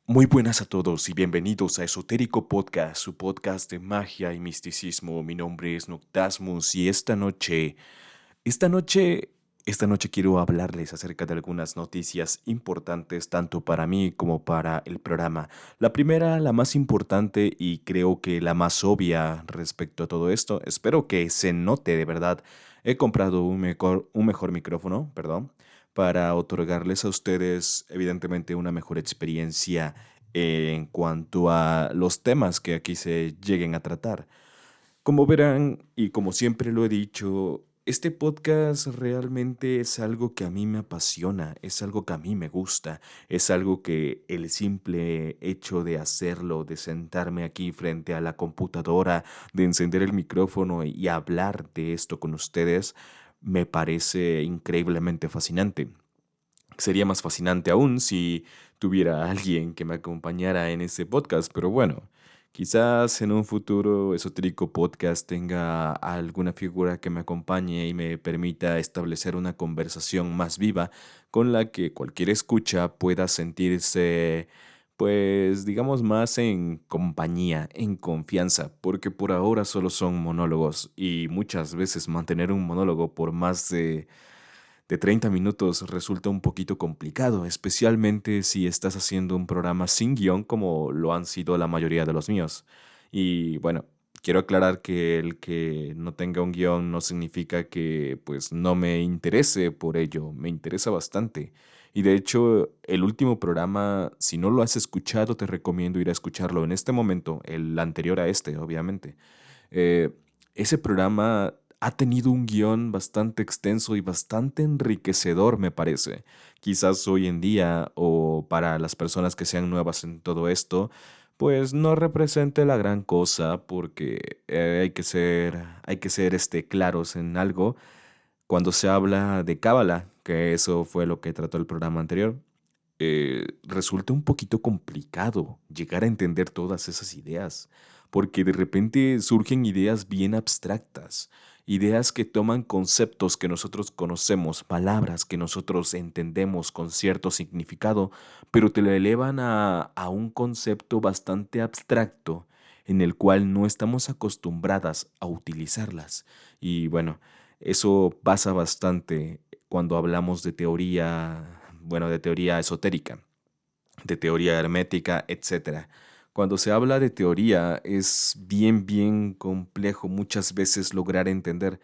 Muy buenas a todos y bienvenidos a Esotérico Podcast, su podcast de magia y misticismo. Mi nombre es Noctasmus y esta noche, esta noche quiero hablarles acerca de algunas noticias importantes tanto para mí como para el programa. La primera, la más importante y creo que la más obvia respecto a todo esto, espero que se note de verdad. He comprado un mejor micrófono, perdón, para otorgarles a ustedes evidentemente una mejor experiencia en cuanto a los temas que aquí se lleguen a tratar. Como verán, y como siempre lo he dicho, este podcast realmente es algo que a mí me apasiona, es algo que a mí me gusta, es algo que el simple hecho de hacerlo, de sentarme aquí frente a la computadora, de encender el micrófono y hablar de esto con ustedes, me parece increíblemente fascinante. Sería más fascinante aún si tuviera a alguien que me acompañara en este podcast, pero bueno, quizás en un futuro esotérico podcast tenga alguna figura que me acompañe y me permita establecer una conversación más viva con la que cualquier escucha pueda sentirse, pues, digamos, más en compañía, en confianza, porque por ahora solo son monólogos y muchas veces mantener un monólogo por más de 30 minutos resulta un poquito complicado, especialmente si estás haciendo un programa sin guión como lo han sido la mayoría de los míos. Y bueno, quiero aclarar que el que no tenga un guión no significa que pues no me interese por ello, me interesa bastante. Y de hecho, el último programa, si no lo has escuchado, te recomiendo ir a escucharlo en este momento, el anterior a este, obviamente. Eh, Ese programa ha tenido un guión bastante extenso y bastante enriquecedor, me parece. Quizás hoy en día, o para las personas que sean nuevas en todo esto, pues no represente la gran cosa, porque hay que ser claros en algo. Cuando se habla de Cábala, que eso fue lo que trató el programa anterior, resulta un poquito complicado llegar a entender todas esas ideas, porque de repente surgen ideas bien abstractas, ideas que toman conceptos que nosotros conocemos, palabras que nosotros entendemos con cierto significado, pero te lo elevan a un concepto bastante abstracto en el cual no estamos acostumbradas a utilizarlas. Y bueno, eso pasa bastante cuando hablamos de teoría, bueno, de teoría esotérica, de teoría hermética, etcétera. Cuando se habla de teoría es bien complejo muchas veces lograr entender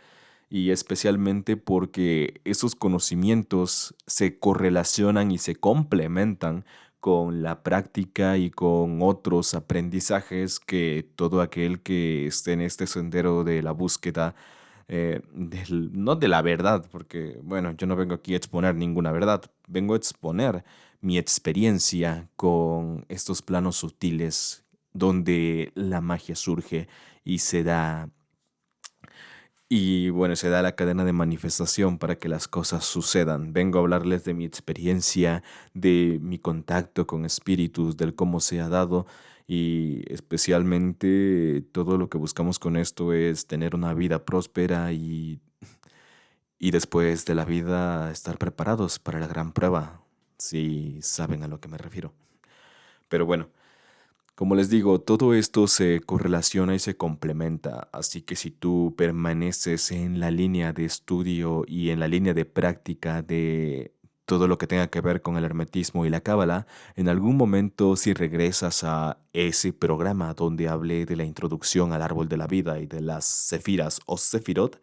y especialmente porque esos conocimientos se correlacionan y se complementan con la práctica y con otros aprendizajes que todo aquel que esté en este sendero de la búsqueda, no de la verdad, porque bueno, yo no vengo aquí a exponer ninguna verdad, vengo a exponer mi experiencia con estos planos sutiles donde la magia surge y se da y bueno, se da la cadena de manifestación para que las cosas sucedan. Vengo a hablarles de mi experiencia, de mi contacto con espíritus, del cómo se ha dado y especialmente todo lo que buscamos con esto es tener una vida próspera y después de la vida estar preparados para la gran prueba, si saben a lo que me refiero. Pero bueno. Como les digo, todo esto se correlaciona y se complementa, así que si tú permaneces en la línea de estudio y en la línea de práctica de todo lo que tenga que ver con el hermetismo y la cábala, en algún momento si regresas a ese programa donde hablé de la introducción al árbol de la vida y de las cefiras o sefirot,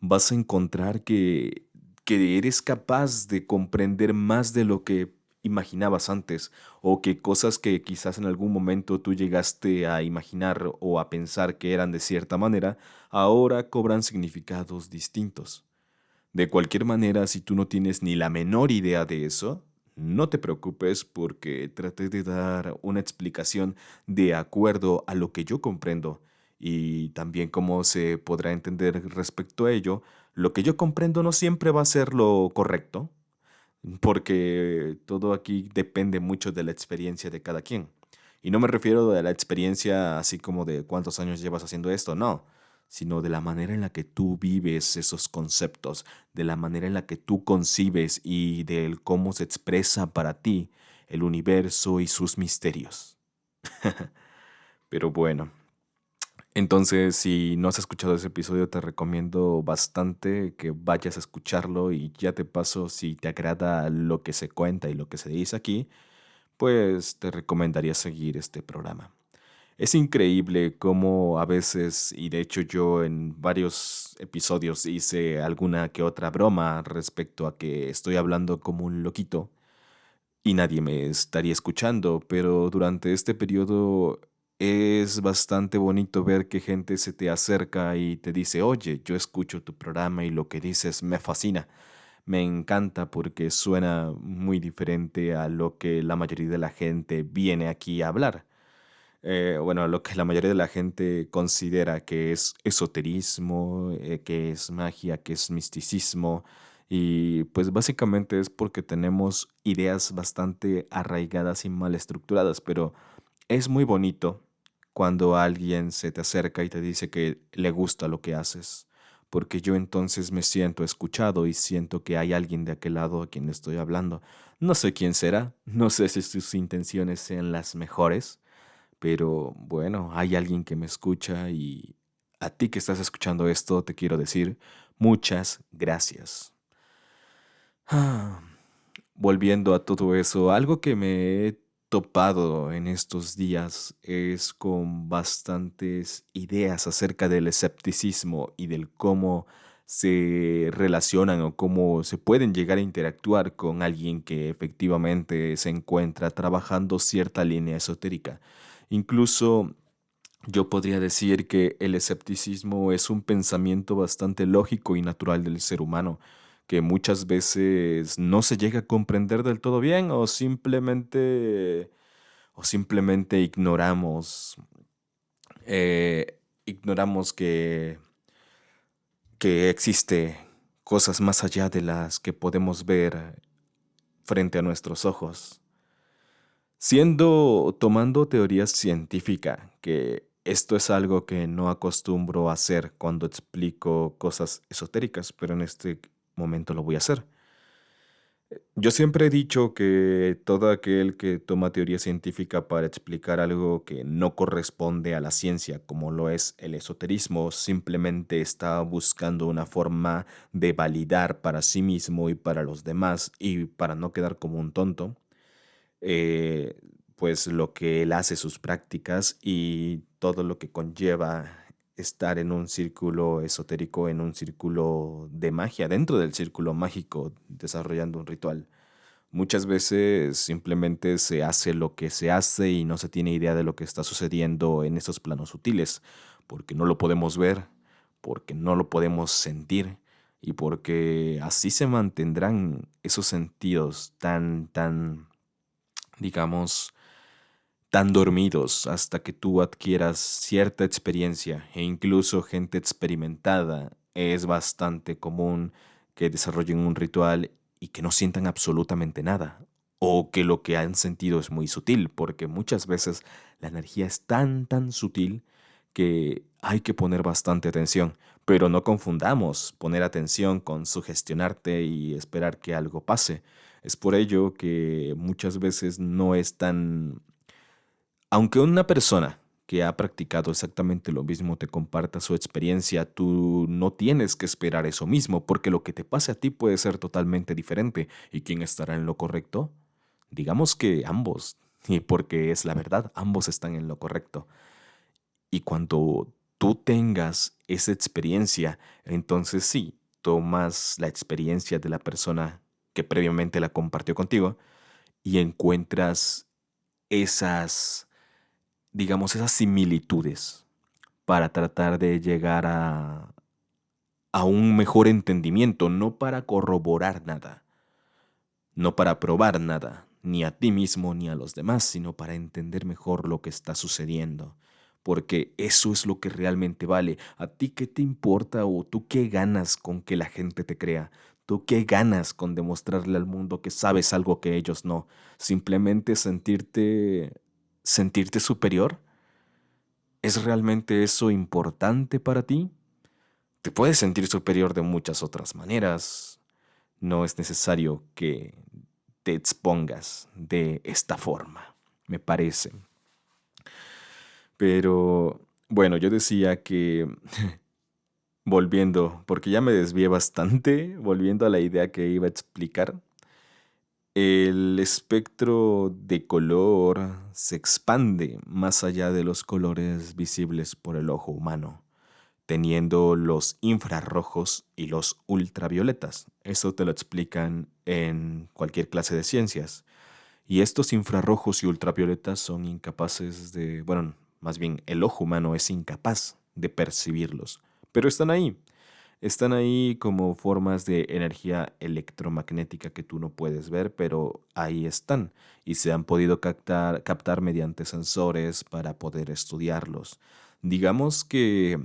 vas a encontrar que eres capaz de comprender más de lo que imaginabas antes, o que cosas que quizás en algún momento tú llegaste a imaginar o a pensar que eran de cierta manera, ahora cobran significados distintos. De cualquier manera, si tú no tienes ni la menor idea de eso, no te preocupes porque traté de dar una explicación de acuerdo a lo que yo comprendo y también cómo se podrá entender respecto a ello. Lo que yo comprendo no siempre va a ser lo correcto, porque todo aquí depende mucho de la experiencia de cada quien. Y no me refiero de la experiencia así como de cuántos años llevas haciendo esto, no, sino de la manera en la que tú vives esos conceptos, de la manera en la que tú concibes y del cómo se expresa para ti el universo y sus misterios. Pero bueno, entonces si no has escuchado ese episodio te recomiendo bastante que vayas a escucharlo y ya te paso si te agrada lo que se cuenta y lo que se dice aquí, pues te recomendaría seguir este programa. Es increíble cómo a veces, y de hecho yo en varios episodios hice alguna que otra broma respecto a que estoy hablando como un loquito y nadie me estaría escuchando, pero durante este periodo es bastante bonito ver que gente se te acerca y te dice, oye, yo escucho tu programa y lo que dices me fascina. Me encanta porque suena muy diferente a lo que la mayoría de la gente viene aquí a hablar. Bueno, lo que la mayoría de la gente considera que es esoterismo, que es magia, que es misticismo, y pues básicamente es porque tenemos ideas bastante arraigadas y mal estructuradas, pero es muy bonito cuando alguien se te acerca y te dice que le gusta lo que haces, porque yo entonces me siento escuchado y siento que hay alguien de aquel lado a quien le estoy hablando. No sé quién será, no sé si sus intenciones sean las mejores, pero bueno, hay alguien que me escucha y a ti que estás escuchando esto te quiero decir muchas gracias. Ah, volviendo a todo eso, algo que me he topado en estos días es con bastantes ideas acerca del escepticismo y del cómo se relacionan o cómo se pueden llegar a interactuar con alguien que efectivamente se encuentra trabajando cierta línea esotérica. Incluso yo podría decir que el escepticismo es un pensamiento bastante lógico y natural del ser humano, que muchas veces no se llega a comprender del todo bien o simplemente ignoramos que existe cosas más allá de las que podemos ver frente a nuestros ojos. Tomando teoría científica, que esto es algo que no acostumbro a hacer cuando explico cosas esotéricas, pero en este momento lo voy a hacer. Yo siempre he dicho que todo aquel que toma teoría científica para explicar algo que no corresponde a la ciencia, como lo es el esoterismo, simplemente está buscando una forma de validar para sí mismo y para los demás y para no quedar como un tonto eh, pues lo que él hace, sus prácticas y todo lo que conlleva estar en un círculo esotérico, en un círculo de magia, dentro del círculo mágico, desarrollando un ritual. Muchas veces simplemente se hace lo que se hace y no se tiene idea de lo que está sucediendo en esos planos sutiles, porque no lo podemos ver, porque no lo podemos sentir y porque así se mantendrán esos sentidos tan digamos, tan dormidos hasta que tú adquieras cierta experiencia e incluso gente experimentada. Es bastante común que desarrollen un ritual y que no sientan absolutamente nada o que lo que han sentido es muy sutil, porque muchas veces la energía es tan sutil que hay que poner bastante atención. Pero no confundamos poner atención con sugestionarte y esperar que algo pase. Es por ello que muchas veces no es tan... Aunque una persona que ha practicado exactamente lo mismo te comparta su experiencia, tú no tienes que esperar eso mismo, porque lo que te pase a ti puede ser totalmente diferente. ¿Y quién estará en lo correcto? Digamos que ambos, y porque es la verdad, ambos están en lo correcto. Y cuando tú tengas esa experiencia, entonces sí, tomas la experiencia de la persona que previamente la compartió contigo y encuentras esas, digamos, esas similitudes para tratar de llegar a un mejor entendimiento, no para corroborar nada, no para probar nada, ni a ti mismo ni a los demás, sino para entender mejor lo que está sucediendo. Porque eso es lo que realmente vale. ¿A ti qué te importa o tú qué ganas con que la gente te crea? ¿Tú qué ganas con demostrarle al mundo que sabes algo que ellos no? ¿Simplemente sentirte superior? ¿Es realmente eso importante para ti? Te puedes sentir superior de muchas otras maneras. No es necesario que te expongas de esta forma, me parece. Pero bueno, yo decía que volviendo, porque ya me desvié bastante, volviendo a la idea que iba a explicar, el espectro de color se expande más allá de los colores visibles por el ojo humano, teniendo los infrarrojos y los ultravioletas. Eso te lo explican en cualquier clase de ciencias. Y estos infrarrojos y ultravioletas son incapaces de, bueno, más bien el ojo humano es incapaz de percibirlos, pero están ahí. Están ahí como formas de energía electromagnética que tú no puedes ver, pero ahí están y se han podido captar mediante sensores para poder estudiarlos. Digamos que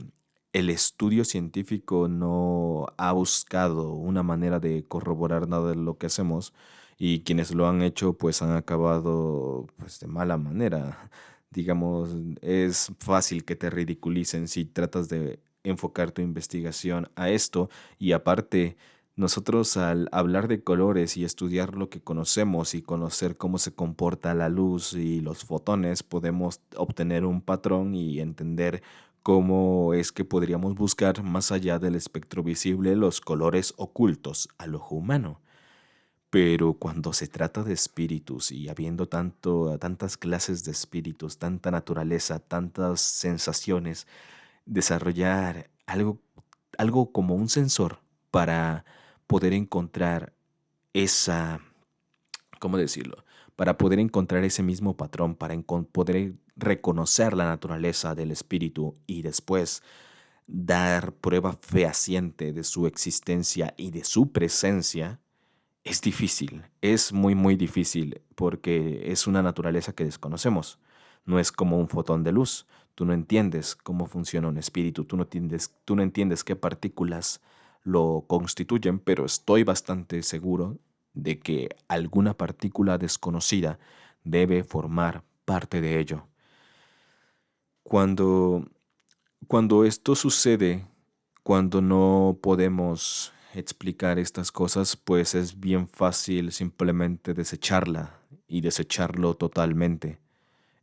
el estudio científico no ha buscado una manera de corroborar nada de lo que hacemos y quienes lo han hecho pues han acabado pues de mala manera. Digamos, es fácil que te ridiculicen si tratas de enfocar tu investigación a esto y aparte nosotros al hablar de colores y estudiar lo que conocemos y conocer cómo se comporta la luz y los fotones, podemos obtener un patrón y entender cómo es que podríamos buscar más allá del espectro visible los colores ocultos al ojo humano. Pero cuando se trata de espíritus y habiendo tantas clases de espíritus, tanta naturaleza, tantas sensaciones, desarrollar algo como un sensor para poder encontrar esa, ¿cómo decirlo? Para poder encontrar ese mismo patrón, para poder reconocer la naturaleza del espíritu y después dar prueba fehaciente de su existencia y de su presencia, es difícil, es muy, muy difícil porque es una naturaleza que desconocemos. No es como un fotón de luz. Tú no entiendes cómo funciona un espíritu, tú no entiendes qué partículas lo constituyen, pero estoy bastante seguro de que alguna partícula desconocida debe formar parte de ello. Cuando, cuando esto sucede, cuando no podemos explicar estas cosas, pues es bien fácil simplemente desecharla y desecharlo totalmente.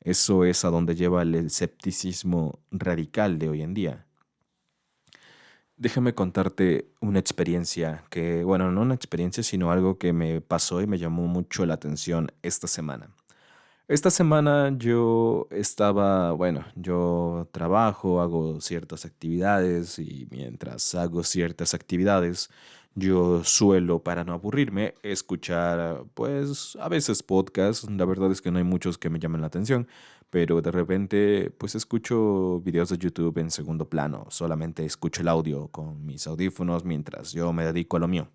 Eso es a donde lleva el escepticismo radical de hoy en día. Déjame contarte una experiencia que, bueno, no una experiencia, sino algo que me pasó y me llamó mucho la atención esta semana. Esta semana yo estaba, bueno, yo trabajo, hago ciertas actividades y mientras hago ciertas actividades, yo suelo, para no aburrirme, escuchar, pues, a veces podcasts. La verdad es que no hay muchos que me llamen la atención, pero de repente, pues, escucho videos de YouTube en segundo plano. Solamente escucho el audio con mis audífonos mientras yo me dedico a lo mío.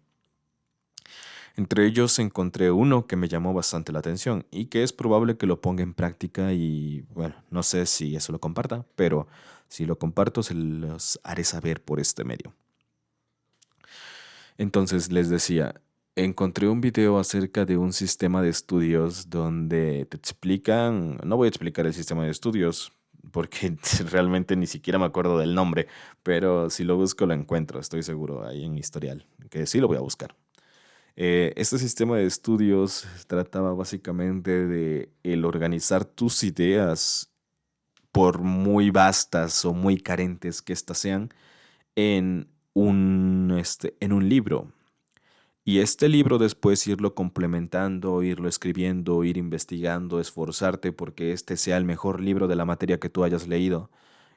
Entre ellos encontré uno que me llamó bastante la atención y que es probable que lo ponga en práctica y bueno, no sé si eso lo comparta, pero si lo comparto se los haré saber por este medio. Entonces les decía, encontré un video acerca de un sistema de estudios donde te explican, no voy a explicar el sistema de estudios porque realmente ni siquiera me acuerdo del nombre, pero si lo busco lo encuentro, estoy seguro ahí en mi historial, que sí lo voy a buscar. Este sistema de estudios trataba básicamente de el organizar tus ideas, por muy vastas o muy carentes que éstas sean, en un libro. Y este libro después irlo complementando, irlo escribiendo, ir investigando, esforzarte porque este sea el mejor libro de la materia que tú hayas leído.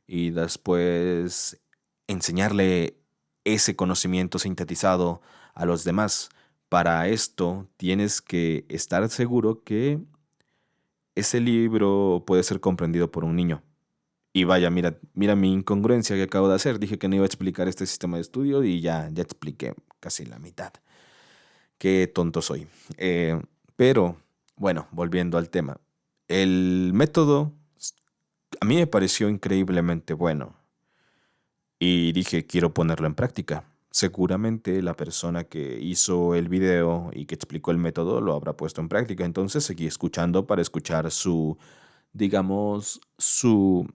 Y después enseñarle ese conocimiento sintetizado a los demás. Para esto tienes que estar seguro que ese libro puede ser comprendido por un niño. Y vaya, mira mi incongruencia que acabo de hacer. Dije que no iba a explicar este sistema de estudio y ya expliqué casi la mitad. Qué tonto soy. Pero, bueno, volviendo al tema. El método a mí me pareció increíblemente bueno y dije, quiero ponerlo en práctica. Seguramente la persona que hizo el video y que explicó el método lo habrá puesto en práctica. Entonces seguí escuchando para escuchar digamos, su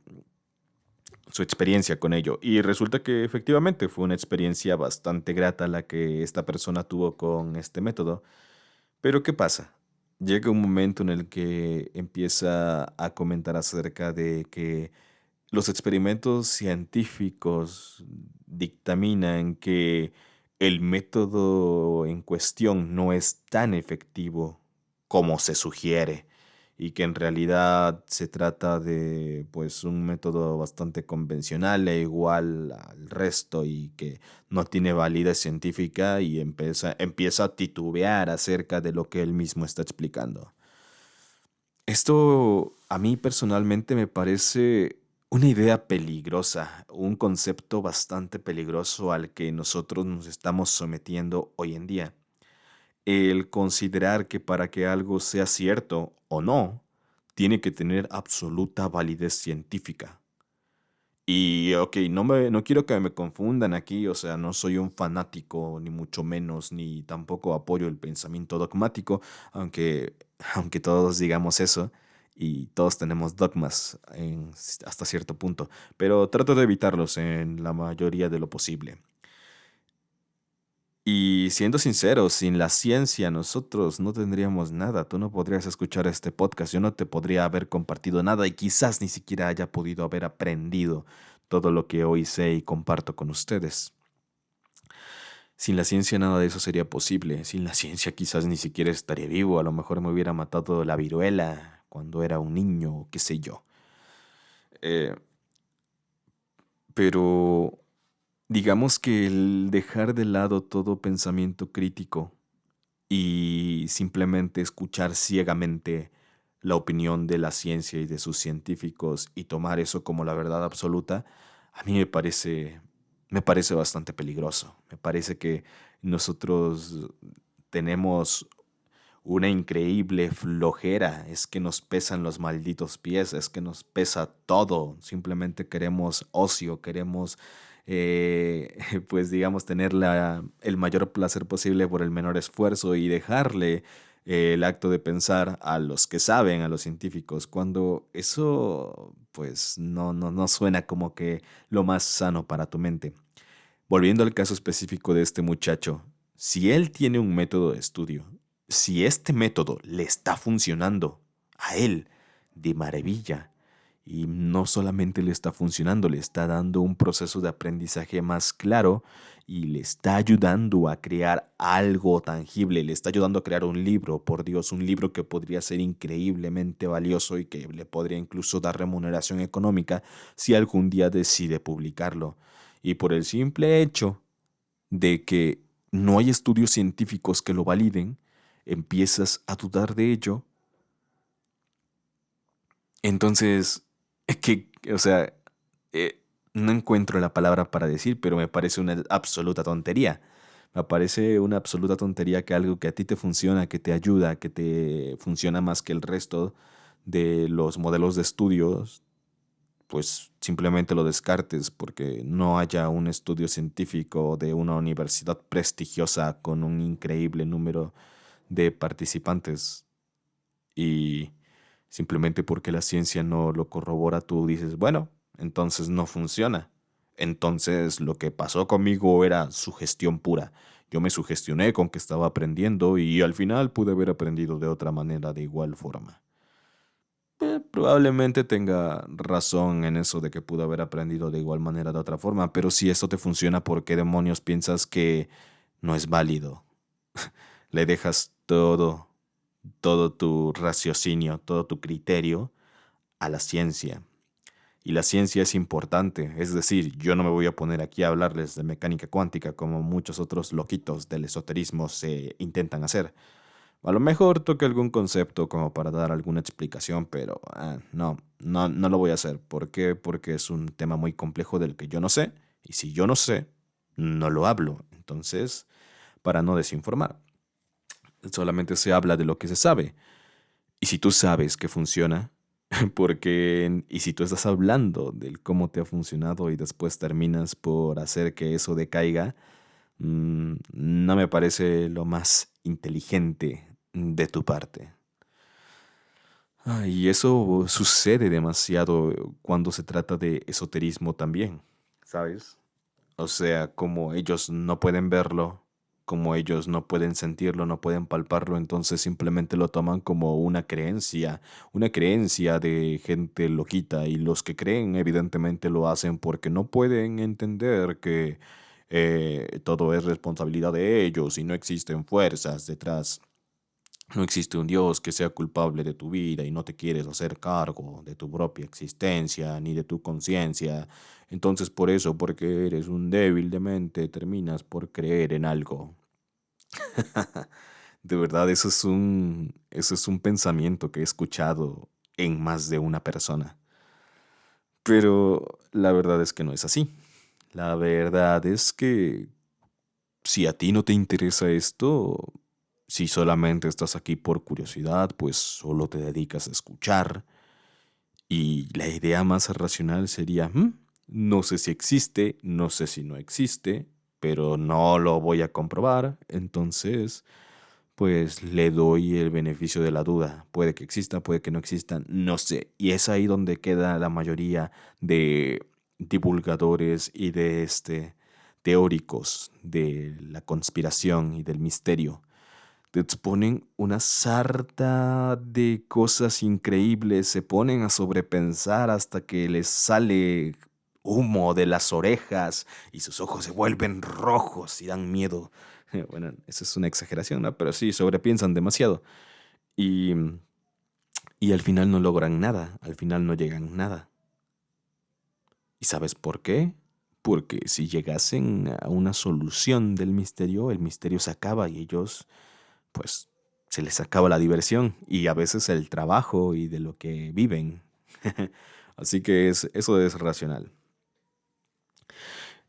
experiencia con ello. Y resulta que efectivamente fue una experiencia bastante grata la que esta persona tuvo con este método. Pero ¿qué pasa? Llega un momento en el que empieza a comentar acerca de que los experimentos científicos dictaminan que el método en cuestión no es tan efectivo como se sugiere y que en realidad se trata de pues un método bastante convencional e igual al resto y que no tiene validez científica y empieza a titubear acerca de lo que él mismo está explicando. Esto a mí personalmente me parece una idea peligrosa, un concepto bastante peligroso al que nosotros nos estamos sometiendo hoy en día. El considerar que para que algo sea cierto o no, tiene que tener absoluta validez científica. Y ok, no quiero que me confundan aquí, o sea, no soy un fanático, ni mucho menos, ni tampoco apoyo el pensamiento dogmático, aunque, aunque todos digamos eso, y todos tenemos dogmas hasta cierto punto, pero trato de evitarlos en la mayoría de lo posible. Y siendo sincero, sin la ciencia nosotros no tendríamos nada. Tú no podrías escuchar este podcast, yo no te podría haber compartido nada y quizás ni siquiera haya podido haber aprendido todo lo que hoy sé y comparto con ustedes. Sin la ciencia nada de eso sería posible. Sin la ciencia quizás ni siquiera estaría vivo. A lo mejor me hubiera matado la viruela cuando era un niño, o qué sé yo. Eh, pero digamos que el dejar de lado todo pensamiento crítico y simplemente escuchar ciegamente la opinión de la ciencia y de sus científicos y tomar eso como la verdad absoluta, a mí me parece bastante peligroso. Me parece que nosotros tenemos una increíble flojera, es que nos pesan los malditos pies, es que nos pesa todo, simplemente queremos ocio, queremos, pues digamos, tener el mayor placer posible por el menor esfuerzo y dejarle el acto de pensar a los que saben, a los científicos, cuando eso pues no suena como que lo más sano para tu mente. Volviendo al caso específico de este muchacho, si él tiene un método de estudio, si este método le está funcionando a él de maravilla, y no solamente le está funcionando, le está dando un proceso de aprendizaje más claro y le está ayudando a crear algo tangible, le está ayudando a crear un libro, por Dios, un libro que podría ser increíblemente valioso y que le podría incluso dar remuneración económica si algún día decide publicarlo. Y por el simple hecho de que no hay estudios científicos que lo validen, empiezas a dudar de ello. Entonces, o sea, no encuentro la palabra para decir, pero me parece una absoluta tontería. Me parece una absoluta tontería que algo que a ti te funciona, que te ayuda, que te funciona más que el resto de los modelos de estudios, pues simplemente lo descartes porque no haya un estudio científico de una universidad prestigiosa con un increíble número de participantes y simplemente porque la ciencia no lo corrobora, tú dices, bueno, entonces no funciona. Entonces lo que pasó conmigo era sugestión pura. Yo me sugestioné con que estaba aprendiendo y al final pude haber aprendido de otra manera de igual forma. Probablemente tenga razón en eso de que pudo haber aprendido de igual manera de otra forma, pero si esto te funciona, ¿por qué demonios piensas que no es válido? Le dejas todo tu raciocinio, todo tu criterio a la ciencia. Y la ciencia es importante, es decir, yo no me voy a poner aquí a hablarles de mecánica cuántica como muchos otros loquitos del esoterismo se intentan hacer. A lo mejor toque algún concepto como para dar alguna explicación, pero no lo voy a hacer. ¿Por qué? Porque es un tema muy complejo del que yo no sé, y si yo no sé, no lo hablo. Entonces, para no desinformar, solamente se habla de lo que se sabe. Y si tú sabes que funciona, y si tú estás hablando del cómo te ha funcionado y después terminas por hacer que eso decaiga, no me parece lo más inteligente de tu parte. Y eso sucede demasiado cuando se trata de esoterismo también, ¿sabes? O sea, como ellos no pueden verlo, como ellos no pueden sentirlo, no pueden palparlo, entonces simplemente lo toman como una creencia de gente loquita, y los que creen evidentemente lo hacen porque no pueden entender que todo es responsabilidad de ellos y no existen fuerzas detrás. No existe un Dios que sea culpable de tu vida y no te quieres hacer cargo de tu propia existencia ni de tu conciencia. Entonces por eso, porque eres un débil de mente, terminas por creer en algo. De verdad, eso es un pensamiento que he escuchado en más de una persona. Pero la verdad es que no es así. La verdad es que si a ti no te interesa esto, si solamente estás aquí por curiosidad, pues solo te dedicas a escuchar. Y la idea más racional sería, no sé si existe, no sé si no existe, pero no lo voy a comprobar, entonces pues le doy el beneficio de la duda. Puede que exista, puede que no exista, no sé. Y es ahí donde queda la mayoría de divulgadores y de teóricos de la conspiración y del misterio. Te exponen una sarta de cosas increíbles, se ponen a sobrepensar hasta que les sale humo de las orejas y sus ojos se vuelven rojos y dan miedo. Bueno, eso es una exageración, ¿no? Pero sí, sobrepiensan demasiado. Y, y al final no logran nada, al final no llegan a nada. ¿Y sabes por qué? Porque si llegasen a una solución del misterio, el misterio se acaba y ellos, pues, se les acaba la diversión y a veces el trabajo y de lo que viven. Así que eso es racional.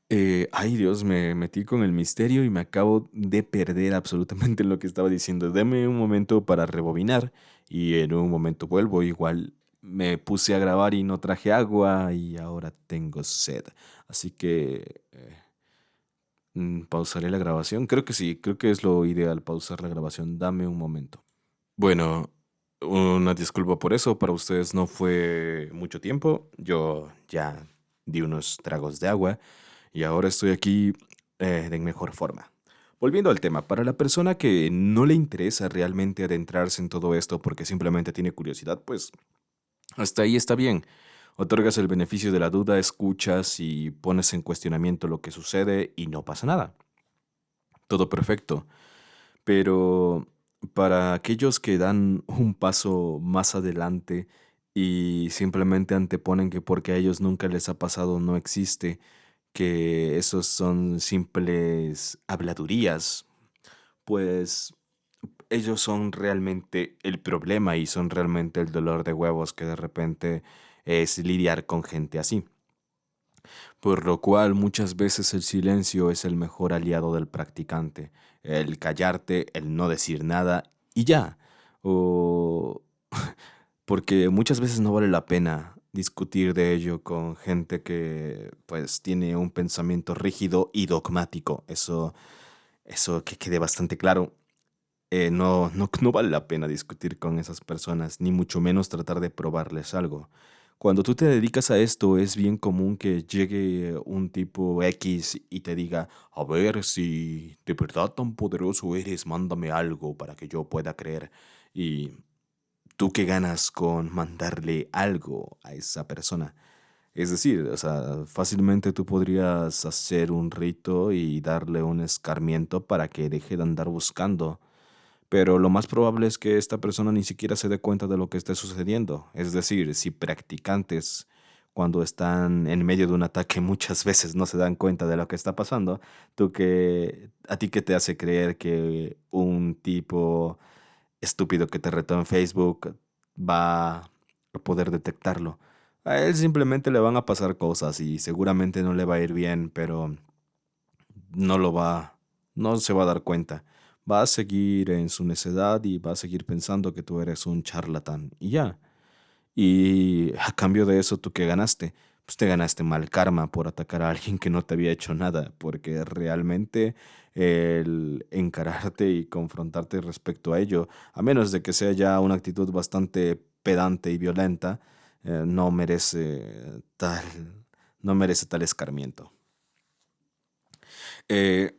Ay Dios, me metí con el misterio y me acabo de perder absolutamente lo que estaba diciendo. Deme un momento para rebobinar y en un momento vuelvo. Igual me puse a grabar y no traje agua y ahora tengo sed. Así que pausaré la grabación. Creo que sí, creo que es lo ideal pausar la grabación. Dame un momento. Bueno, una disculpa por eso. Para ustedes no fue mucho tiempo. Yo ya di unos tragos de agua y ahora estoy aquí de mejor forma. Volviendo al tema, para la persona que no le interesa realmente adentrarse en todo esto porque simplemente tiene curiosidad, pues hasta ahí está bien. Otorgas el beneficio de la duda, escuchas y pones en cuestionamiento lo que sucede y no pasa nada. Todo perfecto. Pero para aquellos que dan un paso más adelante y simplemente anteponen que porque a ellos nunca les ha pasado no existe, que esos son simples habladurías, pues ellos son realmente el problema y son realmente el dolor de huevos que de repente es lidiar con gente así. Por lo cual muchas veces el silencio es el mejor aliado del practicante. El callarte, el no decir nada y ya. O porque muchas veces no vale la pena discutir de ello con gente que pues tiene un pensamiento rígido y dogmático. Eso que quede bastante claro. No vale la pena discutir con esas personas, ni mucho menos tratar de probarles algo. Cuando tú te dedicas a esto, es bien común que llegue un tipo X y te diga, a ver si de verdad tan poderoso eres, mándame algo para que yo pueda creer. Y tú qué ganas con mandarle algo a esa persona. Es decir, o sea, fácilmente tú podrías hacer un rito y darle un escarmiento para que deje de andar buscando, pero lo más probable es que esta persona ni siquiera se dé cuenta de lo que esté sucediendo. Es decir, si practicantes cuando están en medio de un ataque muchas veces no se dan cuenta de lo que está pasando, a ti qué te hace creer que un tipo estúpido que te retó en Facebook va a poder detectarlo. A él simplemente le van a pasar cosas y seguramente no le va a ir bien, pero no lo va, no se va a dar cuenta. Va a seguir en su necedad y va a seguir pensando que tú eres un charlatán y ya. Y a cambio de eso, ¿tú qué ganaste? Pues te ganaste mal karma por atacar a alguien que no te había hecho nada, porque realmente el encararte y confrontarte respecto a ello, a menos de que sea ya una actitud bastante pedante y violenta, no merece no merece tal escarmiento. Eh,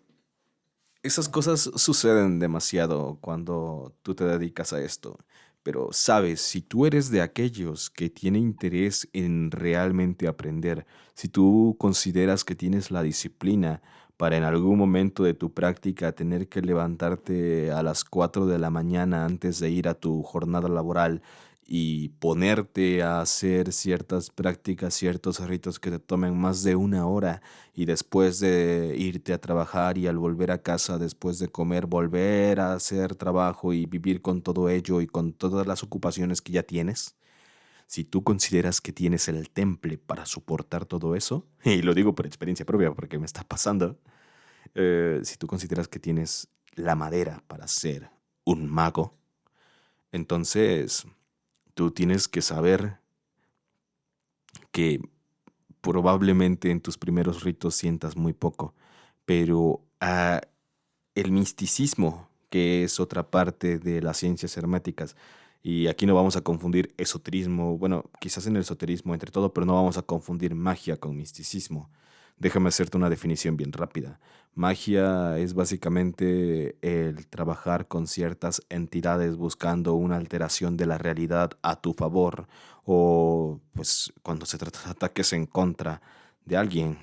Esas cosas suceden demasiado cuando tú te dedicas a esto. Pero sabes, si tú eres de aquellos que tiene interés en realmente aprender, si tú consideras que tienes la disciplina para en algún momento de tu práctica tener que levantarte a las 4 de la mañana antes de ir a tu jornada laboral y ponerte a hacer ciertas prácticas, ciertos ritos que te tomen más de una hora, y después de irte a trabajar y al volver a casa después de comer, volver a hacer trabajo y vivir con todo ello y con todas las ocupaciones que ya tienes, si tú consideras que tienes el temple para soportar todo eso, y lo digo por experiencia propia porque me está pasando, si tú consideras que tienes la madera para ser un mago, entonces tú tienes que saber que probablemente en tus primeros ritos sientas muy poco, pero el misticismo, que es otra parte de las ciencias herméticas, y aquí no vamos a confundir esoterismo, bueno, quizás en el esoterismo entre todo, pero no vamos a confundir magia con misticismo. Déjame hacerte una definición bien rápida. Magia es básicamente el trabajar con ciertas entidades buscando una alteración de la realidad a tu favor, o pues cuando se trata de ataques en contra de alguien.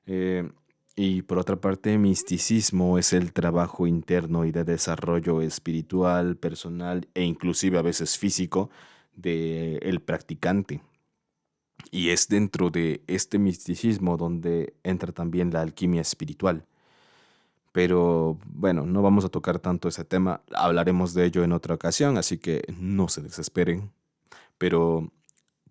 Eh, y por otra parte, misticismo es el trabajo interno y de desarrollo espiritual, personal e inclusive a veces físico de el practicante. Y es dentro de este misticismo donde entra también la alquimia espiritual. Pero bueno, no vamos a tocar tanto ese tema, hablaremos de ello en otra ocasión, así que no se desesperen. Pero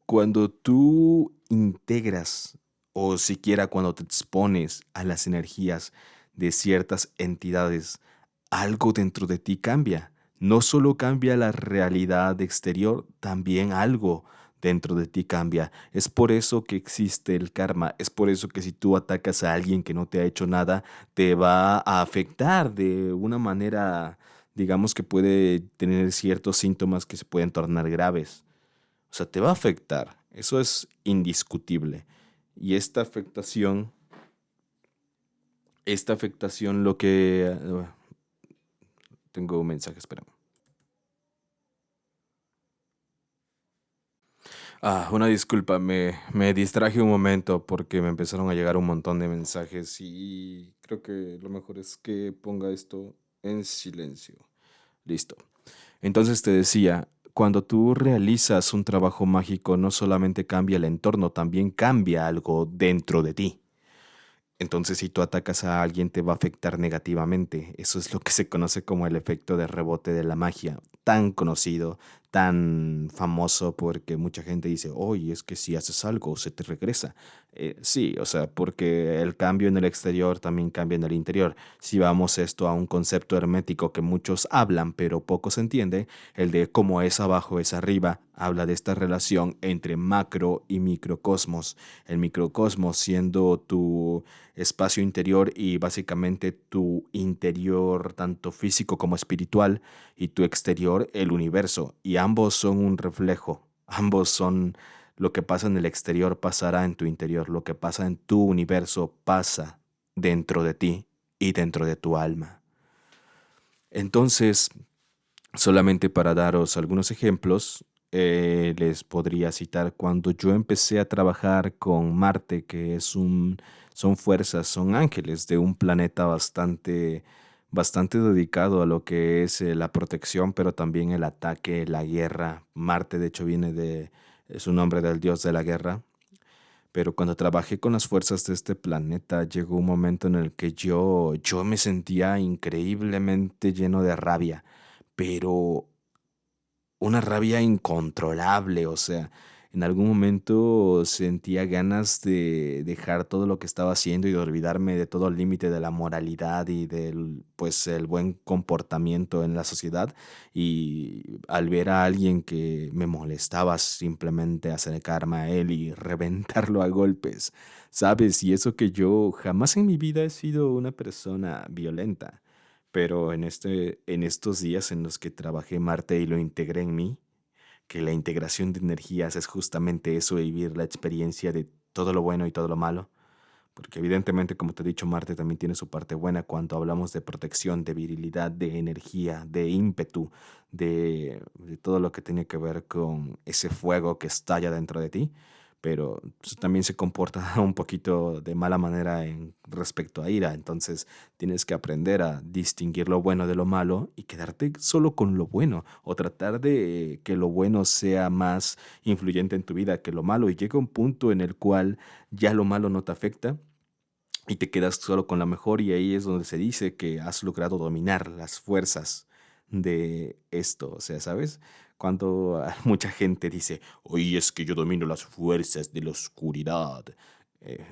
cuando tú integras o siquiera cuando te expones a las energías de ciertas entidades, algo dentro de ti cambia. No solo cambia la realidad exterior, también algo dentro de ti cambia. Es por eso que existe el karma. Es por eso que si tú atacas a alguien que no te ha hecho nada, te va a afectar de una manera, digamos que puede tener ciertos síntomas que se pueden tornar graves. O sea, te va a afectar. Eso es indiscutible. Y esta afectación lo que... tengo un mensaje, espera. Una disculpa, me distraje un momento porque me empezaron a llegar un montón de mensajes y creo que lo mejor es que ponga esto en silencio. Listo. Entonces te decía, cuando tú realizas un trabajo mágico, no solamente cambia el entorno, también cambia algo dentro de ti. Entonces, si tú atacas a alguien, te va a afectar negativamente. Eso es lo que se conoce como el efecto de rebote de la magia, tan conocido, tan famoso, porque mucha gente dice, oye, es que si haces algo, se te regresa. Sí, o sea, porque el cambio en el exterior también cambia en el interior. Si vamos esto a un concepto hermético que muchos hablan, pero pocos entienden, el de cómo es abajo es arriba, habla de esta relación entre macro y microcosmos. El microcosmos siendo tu espacio interior y básicamente tu interior, tanto físico como espiritual, y tu exterior, el universo. Y ambos son un reflejo, ambos son lo que pasa en el exterior pasará en tu interior, lo que pasa en tu universo pasa dentro de ti y dentro de tu alma. Entonces, solamente para daros algunos ejemplos, les podría citar cuando yo empecé a trabajar con Marte, que son fuerzas, son ángeles de un planeta bastante dedicado a lo que es la protección, pero también el ataque, la guerra. Marte, de hecho, es un nombre del dios de la guerra. Pero cuando trabajé con las fuerzas de este planeta, llegó un momento en el que yo me sentía increíblemente lleno de rabia, pero una rabia incontrolable, o sea, en algún momento sentía ganas de dejar todo lo que estaba haciendo y de olvidarme de todo el límite de la moralidad y del, pues, el buen comportamiento en la sociedad. Y al ver a alguien que me molestaba, simplemente acercarme a él y reventarlo a golpes, ¿sabes? Y eso que yo jamás en mi vida he sido una persona violenta. Pero en estos días en los que trabajé Marte y lo integré en mí, que la integración de energías es justamente eso, vivir la experiencia de todo lo bueno y todo lo malo, porque evidentemente, como te he dicho, Marte también tiene su parte buena cuando hablamos de protección, de virilidad, de energía, de ímpetu, de todo lo que tiene que ver con ese fuego que estalla dentro de ti, pero pues, también se comporta un poquito de mala manera en respecto a ira. Entonces tienes que aprender a distinguir lo bueno de lo malo y quedarte solo con lo bueno, o tratar de que lo bueno sea más influyente en tu vida que lo malo, y llega un punto en el cual ya lo malo no te afecta y te quedas solo con la mejor, y ahí es donde se dice que has logrado dominar las fuerzas de esto. O sea, ¿sabes? Cuando mucha gente dice, oye, es que yo domino las fuerzas de la oscuridad. eh,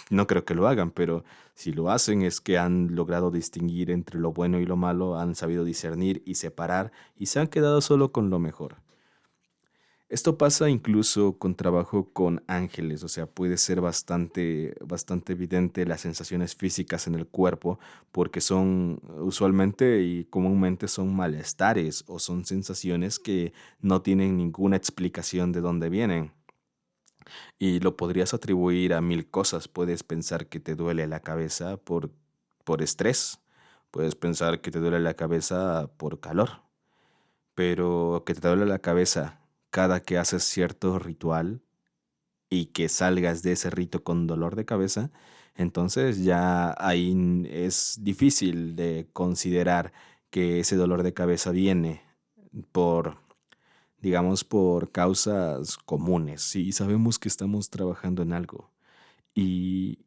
no creo que lo hagan, pero si lo hacen es que han logrado distinguir entre lo bueno y lo malo, han sabido discernir y separar y se han quedado solo con lo mejor. Esto pasa incluso con trabajo con ángeles, o sea, puede ser bastante evidente las sensaciones físicas en el cuerpo, porque son usualmente y comúnmente son malestares o son sensaciones que no tienen ninguna explicación de dónde vienen. Y lo podrías atribuir a mil cosas. Puedes pensar que te duele la cabeza por estrés, puedes pensar que te duele la cabeza por calor, pero que te duele la cabeza cada que haces cierto ritual y que salgas de ese rito con dolor de cabeza, entonces ya ahí es difícil de considerar que ese dolor de cabeza viene por, digamos, por causas comunes. Sí, sabemos que estamos trabajando en algo. Y,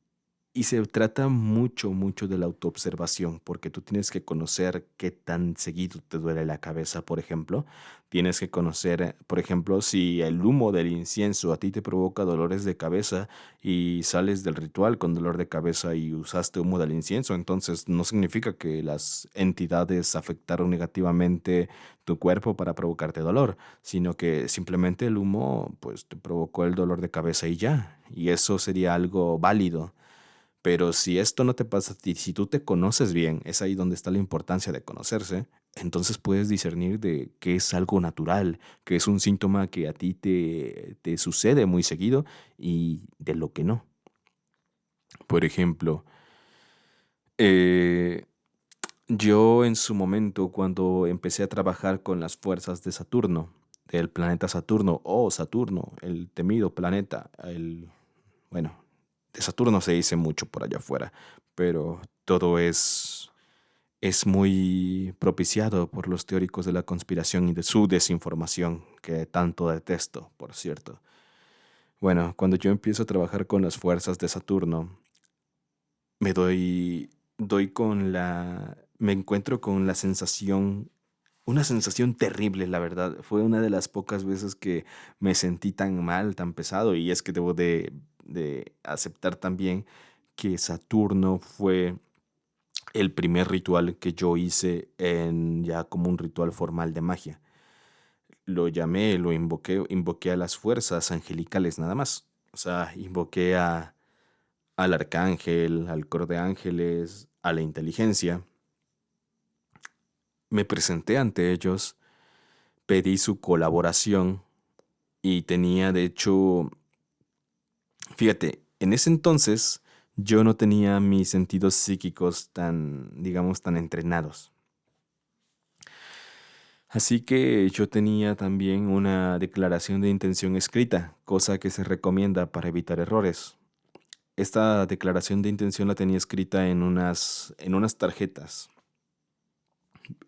y se trata mucho de la autoobservación, porque tú tienes que conocer qué tan seguido te duele la cabeza, por ejemplo. Tienes que conocer, por ejemplo, si el humo del incienso a ti te provoca dolores de cabeza y sales del ritual con dolor de cabeza y usaste humo del incienso, entonces no significa que las entidades afectaron negativamente tu cuerpo para provocarte dolor, sino que simplemente el humo pues te provocó el dolor de cabeza y ya, y eso sería algo válido. Pero si esto no te pasa a ti, si tú te conoces bien, es ahí donde está la importancia de conocerse, entonces puedes discernir de qué es algo natural, qué es un síntoma que a ti te sucede muy seguido y de lo que no. Por ejemplo, eh, yo en su momento, cuando empecé a trabajar con las fuerzas de Saturno, del planeta Saturno, o Saturno, el temido planeta, bueno, de Saturno se dice mucho por allá afuera, pero todo es muy propiciado por los teóricos de la conspiración y de su desinformación, que tanto detesto, por cierto. Bueno, cuando yo empiezo a trabajar con las fuerzas de Saturno, me doy me encuentro con la sensación, una sensación terrible, la verdad. Fue una de las pocas veces que me sentí tan mal, tan pesado, y es que debo de aceptar también que Saturno fue el primer ritual que yo hice en ya como un ritual formal de magia. Lo llamé, lo invoqué a las fuerzas angelicales nada más. O sea, al arcángel, al coro de ángeles, a la inteligencia. Me presenté ante ellos, pedí su colaboración y tenía, de hecho, fíjate, en ese entonces yo no tenía mis sentidos psíquicos tan, digamos, tan entrenados. Así que yo tenía también una declaración de intención escrita, cosa que se recomienda para evitar errores. Esta declaración de intención la tenía escrita en unas tarjetas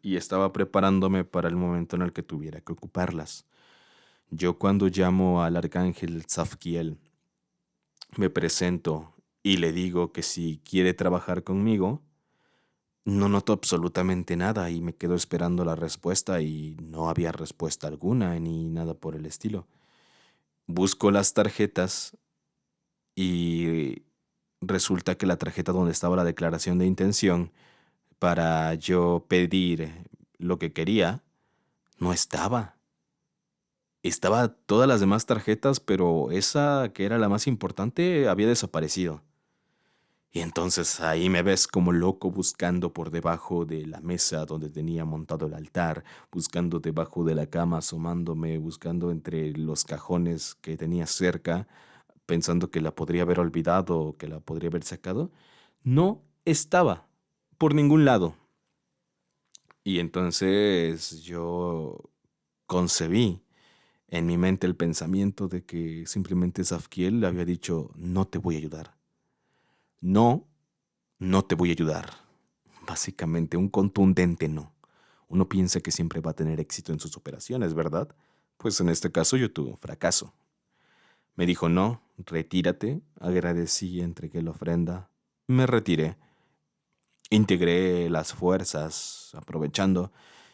y estaba preparándome para el momento en el que tuviera que ocuparlas. Yo, cuando llamo al arcángel Zafkiel, me presento y le digo que si quiere trabajar conmigo. No noto absolutamente nada y me quedo esperando la respuesta, y no había respuesta alguna ni nada por el estilo. Busco las tarjetas y resulta que la tarjeta donde estaba la declaración de intención para yo pedir lo que quería no estaba. Estaba todas las demás tarjetas, pero esa que era la más importante había desaparecido. Y entonces ahí me ves como loco buscando por debajo de la mesa donde tenía montado el altar, buscando debajo de la cama, asomándome, buscando entre los cajones que tenía cerca, pensando que la podría haber olvidado o que la podría haber sacado, no estaba por ningún lado. Y entonces yo concebí en mi mente el pensamiento de que simplemente Zafkiel le había dicho, no te voy a ayudar. No, no te voy a ayudar. Básicamente un contundente no. Uno piensa que siempre va a tener éxito en sus operaciones, ¿verdad? Pues en este caso yo tuve un fracaso. Me dijo no, retírate, agradecí, entregué la ofrenda, me retiré, integré las fuerzas, aprovechando,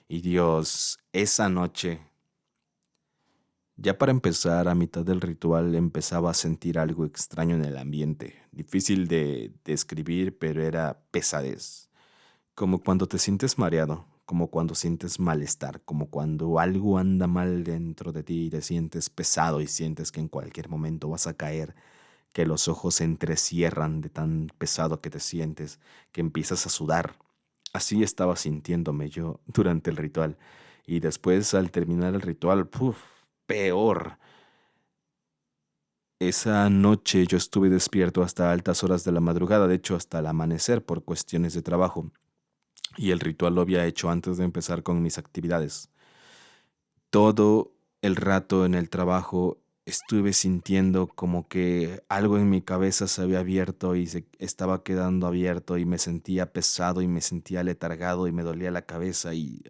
y Dios, esa noche, ya para empezar, a mitad del ritual empezaba a sentir algo extraño en el ambiente, difícil de describir, pero era pesadez. Como cuando te sientes mareado, como cuando sientes malestar, como cuando algo anda mal dentro de ti y te sientes pesado y sientes que en cualquier momento vas a caer, que los ojos se entrecierran de tan pesado que te sientes, que empiezas a sudar. Así estaba sintiéndome yo durante el ritual. Y después, al terminar el ritual, ¡puf! Peor. Esa noche yo estuve despierto hasta altas horas de la madrugada, de hecho hasta el amanecer por cuestiones de trabajo. Y el ritual lo había hecho antes de empezar con mis actividades. Todo el rato en el trabajo estuve sintiendo como que algo en mi cabeza se había abierto y se estaba quedando abierto y me sentía pesado y me sentía letargado y me dolía la cabeza y